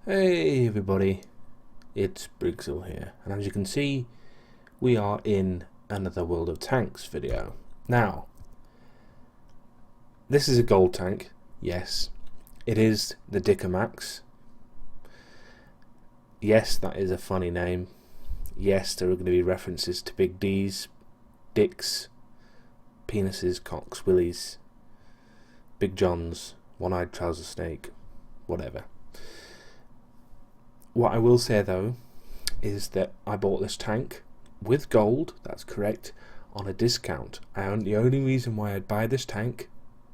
Hey everybody, it's Briggsell here, and as you can see, we are in another World of Tanks video. Now, this is a gold tank, yes, it is the D.Max. Yes, that is a funny name. Yes, there are going to be references to big D's, dicks, penises, cocks, willies, big johns, one-eyed trouser snake, whatever. What I will say though is that I bought this tank with gold, that's correct, on a discount. The only reason why I'd buy this tank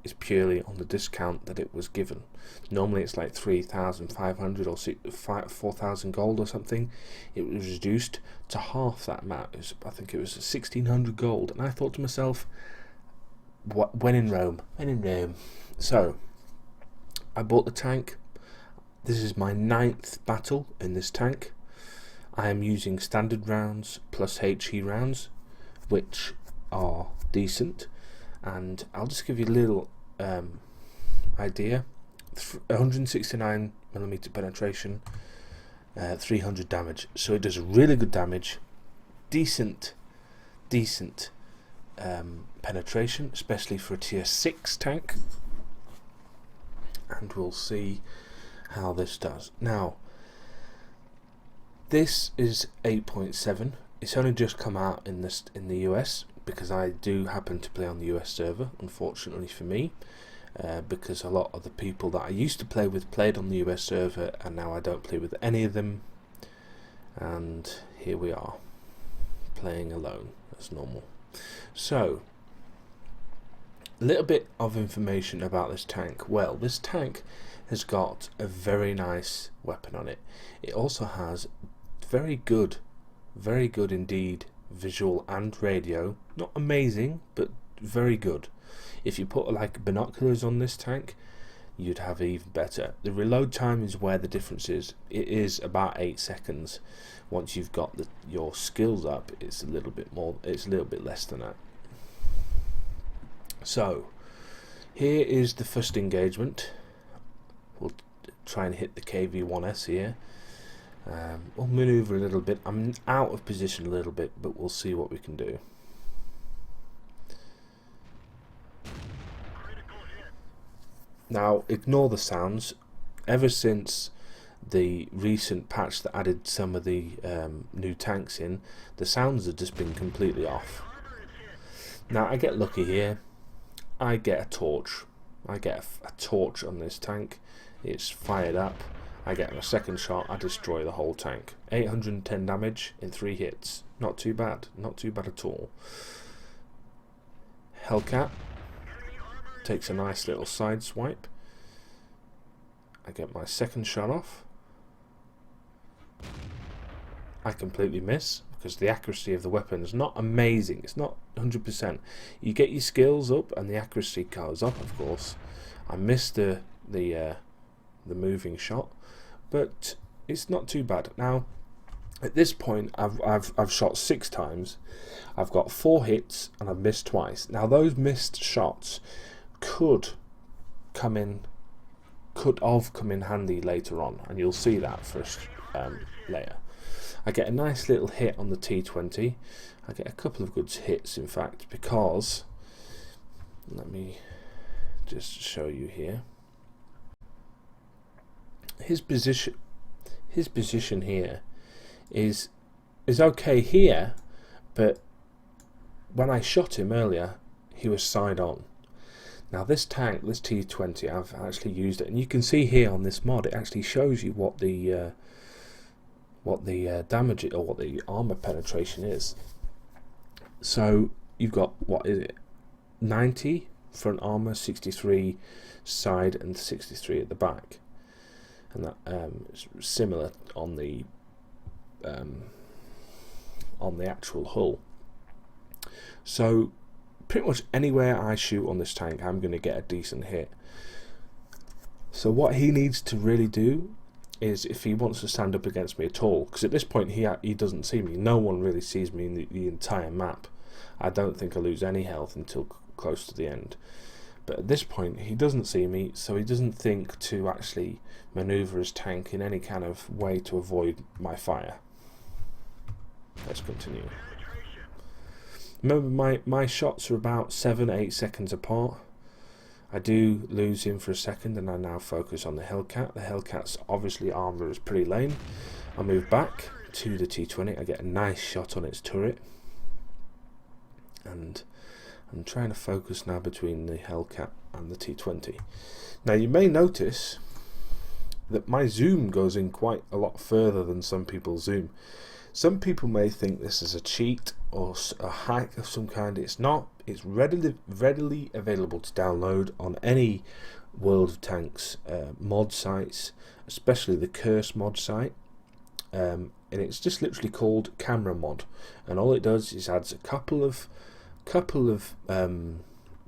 is purely on the discount that it was given. Normally it's like 3,500 or 4,000 gold or something. It was reduced to half that amount. I think it was 1,600 gold, and I thought to myself, when in Rome, when in Rome. So I bought the tank. This is my 9th battle in this tank. I am using standard rounds plus HE rounds, which are decent, and I'll just give you a little idea. 169mm penetration, 300 damage, so it does really good damage. Decent penetration, especially for a tier 6 tank, and we'll see how this does. Now, this is 8.7. It's only just come out in the US, because I do happen to play on the US server, unfortunately for me, because a lot of the people that I used to play with played on the US server, and now I don't play with any of them, and here we are playing alone as normal. So, a little bit of information about this tank. Well, this tank has got a very nice weapon on it. It also has very good indeed visual and radio. Not amazing, but very good. If you put like binoculars on this tank, you'd have even better. The reload time is where the difference is. It is about 8 seconds. Once you've got your skills up, it's a little bit more. It's a little bit less than that. So here is the first engagement. We'll try and hit the KV-1S here. We'll maneuver a little bit. I'm out of position a little bit, but we'll see what we can do. Now, ignore the sounds. Ever since the recent patch that added some of the new tanks in, the sounds have just been completely off. Now, I get lucky here. I get a torch. I get a torch on this tank. It's fired up. I get a second shot. I destroy the whole tank. 810 damage in 3 hits. Not too bad. Not too bad at all. Hellcat takes a nice little side swipe. I get my second shot off. I completely miss, because the accuracy of the weapon is not amazing. It's not 100%. You get your skills up and the accuracy goes up, of course. I missed the moving shot, but it's not too bad. Now, at this point, I've shot 6 times. I've got 4 hits and I've missed twice. Now, those missed shots could come in handy later on, and you'll see that first later. I get a nice little hit on the T20. I get a couple of good hits, in fact, because let me just show you here. His position here is okay here, but when I shot him earlier, he was side on. Now this tank, this T20, I've actually used it, and you can see here on this mod, it actually shows you what the damage or what the armor penetration is. So you've got, what is it, 90 front armor, 63 side, and 63 at the back, and that is similar on the actual hull. So pretty much anywhere I shoot on this tank, I'm going to get a decent hit. So what he needs to really do is, if he wants to stand up against me at all, because at this point he doesn't see me, no one really sees me in the entire map. I don't think I lose any health until close to the end. But at this point he doesn't see me, so he doesn't think to actually maneuver his tank in any kind of way to avoid my fire. Let's continue. Remember, my shots are about 7-8 seconds apart. I do lose him for a second, and I now focus on the Hellcat. The Hellcat's obviously armour is pretty lame. I move back to the T-20. I get a nice shot on its turret, and I'm trying to focus now between the Hellcat and the T-20. Now you may notice that my zoom goes in quite a lot further than some people's zoom. Some people may think this is a cheat or a hack of some kind. It's not. It's readily available to download on any World of Tanks mod sites, especially the Curse mod site. And it's just literally called Camera Mod, and all it does is adds a couple of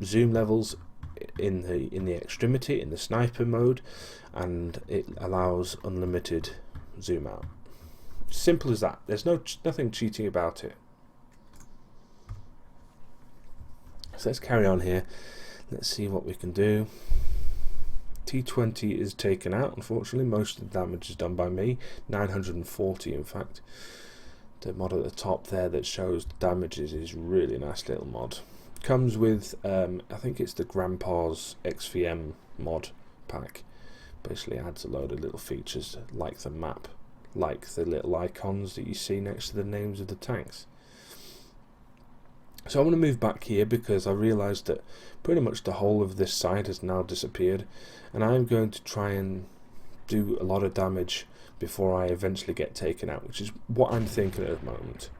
zoom levels in the extremity, in the sniper mode, and it allows unlimited zoom out. Simple as that. There's nothing cheating about it. So let's carry on here. Let's see what we can do. T-20 is taken out. Unfortunately, most of the damage is done by me. 940, in fact. The mod at the top there that shows the damages is really nice little mod. Comes with, I think it's the Grandpa's XVM mod pack. Basically adds a load of little features like the map, like the little icons that you see next to the names of the tanks. So I'm going to move back here because I realised that pretty much the whole of this side has now disappeared, and I'm going to try and do a lot of damage before I eventually get taken out, which is what I'm thinking at the moment.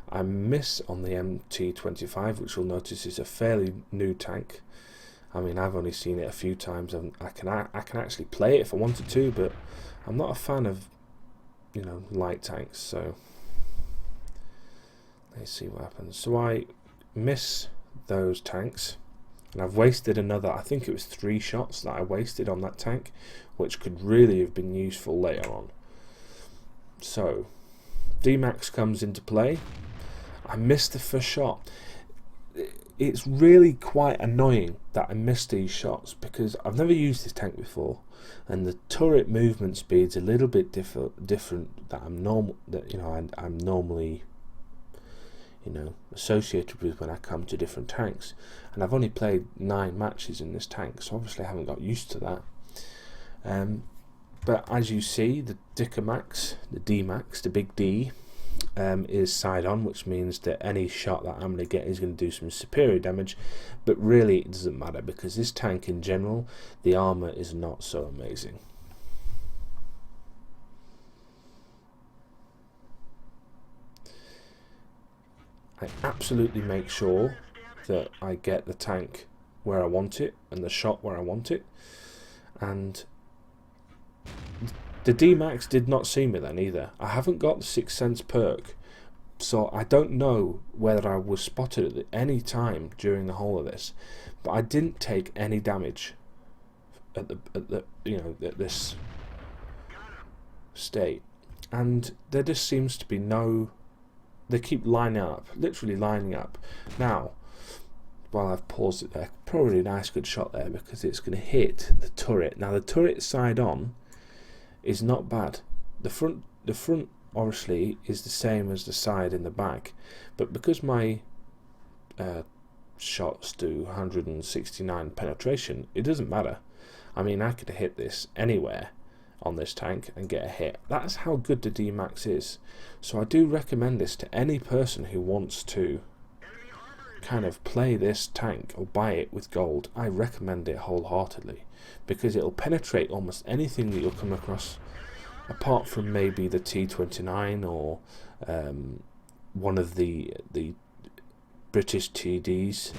I miss on the MT-25, which you'll notice is a fairly new tank. I mean, I've only seen it a few times, and I can actually play it if I wanted to, but I'm not a fan of, you know, light tanks. So let's see what happens. So I miss those tanks, and I've wasted another, I think it was 3 shots that I wasted on that tank, which could really have been useful later on. So D.Max comes into play. I missed the first shot. It's really quite annoying that I missed these shots because I've never used this tank before, and the turret movement speed's a little bit different that I'm normally, you know, associated with when I come to different tanks. And I've only played 9 matches in this tank, so obviously I haven't got used to that. But as you see, the D.Max, the big D, is side on, which means that any shot that I'm going to get is going to do some superior damage, but really it doesn't matter because this tank in general, the armor is not so amazing. I absolutely make sure that I get the tank where I want it and the shot where I want it, and the D.Max did not see me then either. I haven't got the 6th Sense perk, so I don't know whether I was spotted at any time during the whole of this, but I didn't take any damage at this state, and there just seems to be no. They keep lining up, literally lining up. Now, while I've paused it there, probably a nice good shot there because it's going to hit the turret. Now the turret side on is not bad. The front obviously is the same as the side in the back, but because my shots do 169 penetration, it doesn't matter. I mean, I could hit this anywhere on this tank and get a hit. That's how good the D.Max is. So I do recommend this to any person who wants to kind of play this tank or buy it with gold. I recommend it wholeheartedly because it'll penetrate almost anything that you'll come across, apart from maybe the T-29 or one of the British TDs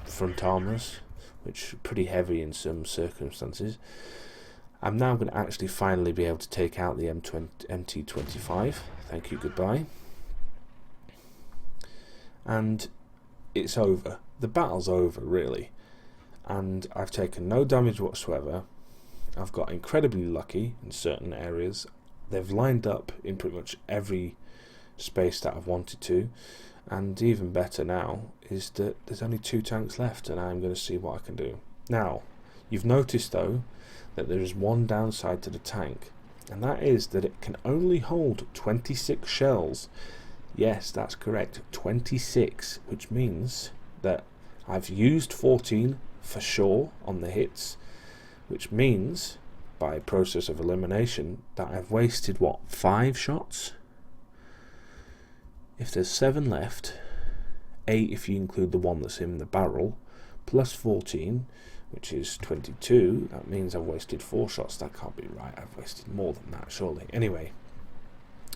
front armors, which are pretty heavy in some circumstances. I'm now going to actually finally be able to take out the MT-25. Thank you, goodbye. And it's over. The battle's over, really. And I've taken no damage whatsoever. I've got incredibly lucky in certain areas. They've lined up in pretty much every space that I've wanted to. And even better now is that there's only 2 tanks left, and I'm going to see what I can do. Now, you've noticed though that there is one downside to the tank, and that is that it can only hold 26 shells. Yes, that's correct, 26, which means that I've used 14 for sure on the hits, which means by process of elimination that I've wasted, what, 5 shots? If there's 7 left, 8 if you include the one that's in the barrel, plus 14, which is 22, that means I've wasted 4 shots. That can't be right, I've wasted more than that surely. Anyway,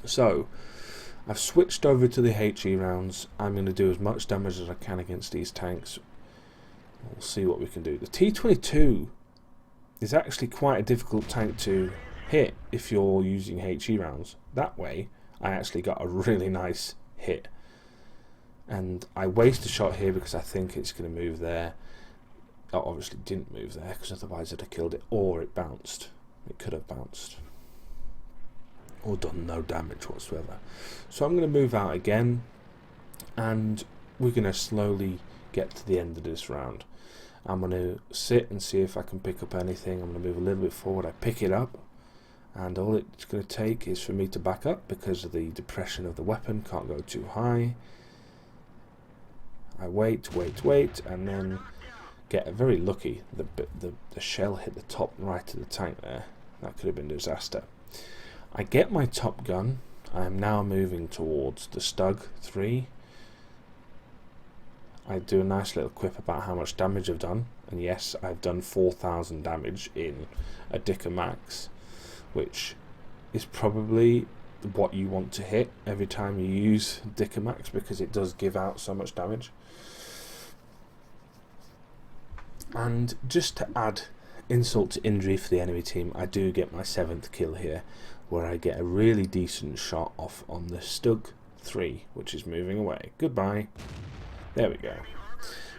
so I've switched over to the HE rounds. I'm going to do as much damage as I can against these tanks. We'll see what we can do. The T-22 is actually quite a difficult tank to hit if you're using HE rounds. That way I actually got a really nice hit, and I waste a shot here because I think it's going to move there. It obviously didn't move there because otherwise I'd have killed it, or it bounced. It could have bounced or done no damage whatsoever. So I'm going to move out again, and we're going to slowly get to the end of this round. I'm going to sit and see if I can pick up anything. I'm going to move a little bit forward. I pick it up, and all it's going to take is for me to back up because of the depression of the weapon. Can't go too high. I wait, and then get very lucky. The shell hit the top right of the tank there. That could have been a disaster. I get my top gun. I am now moving towards the Stug 3. I do a nice little quip about how much damage I've done, and yes, I've done 4,000 damage in a D.Max, which is probably what you want to hit every time you use D.Max because it does give out so much damage. And just to add insult to injury for the enemy team, I do get my 7th kill here, where I get a really decent shot off on the Stug 3, which is moving away. Goodbye. There we go.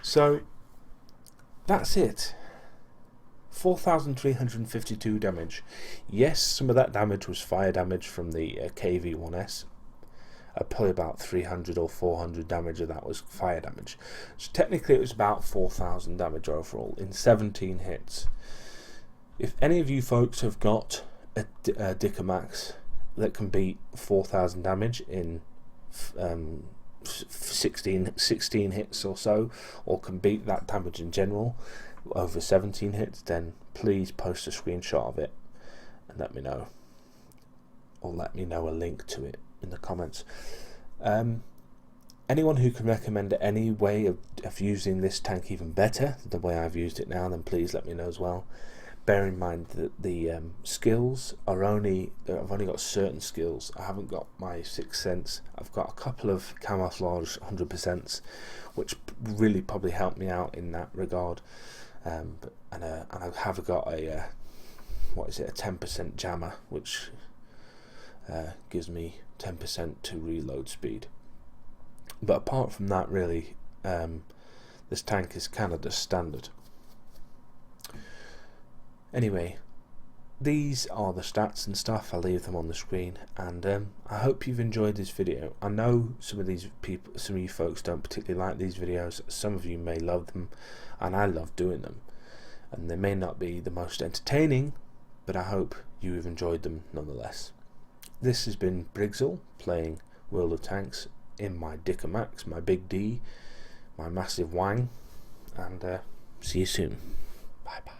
So that's it. 4,352 damage. Yes, some of that damage was fire damage from the KV-1S. Probably about 300 or 400 damage of that was fire damage. So technically it was about 4,000 damage overall in 17 hits. If any of you folks have got a D.Max that can beat 4,000 damage in 16 hits or so, or can beat that damage in general over 17 hits, then please post a screenshot of it and let me know, or let me know a link to it in the comments. Anyone who can recommend any way of using this tank even better the way I've used it now, then please let me know as well. Bear in mind that the skills are I've only got certain skills. I haven't got my Sixth Sense. I've got a couple of camouflage 100%, which really probably helped me out in that regard. And I have got a a 10% jammer, which gives me 10% to reload speed. But apart from that, really, this tank is kind of the standard. Anyway, these are the stats and stuff. I'll leave them on the screen, and I hope you've enjoyed this video. I know some of you folks don't particularly like these videos. Some of you may love them, and I love doing them. And they may not be the most entertaining, but I hope you have enjoyed them nonetheless. This has been Briggsell playing World of Tanks in my D.Max, my big D, my massive wang, and see you soon. Bye bye.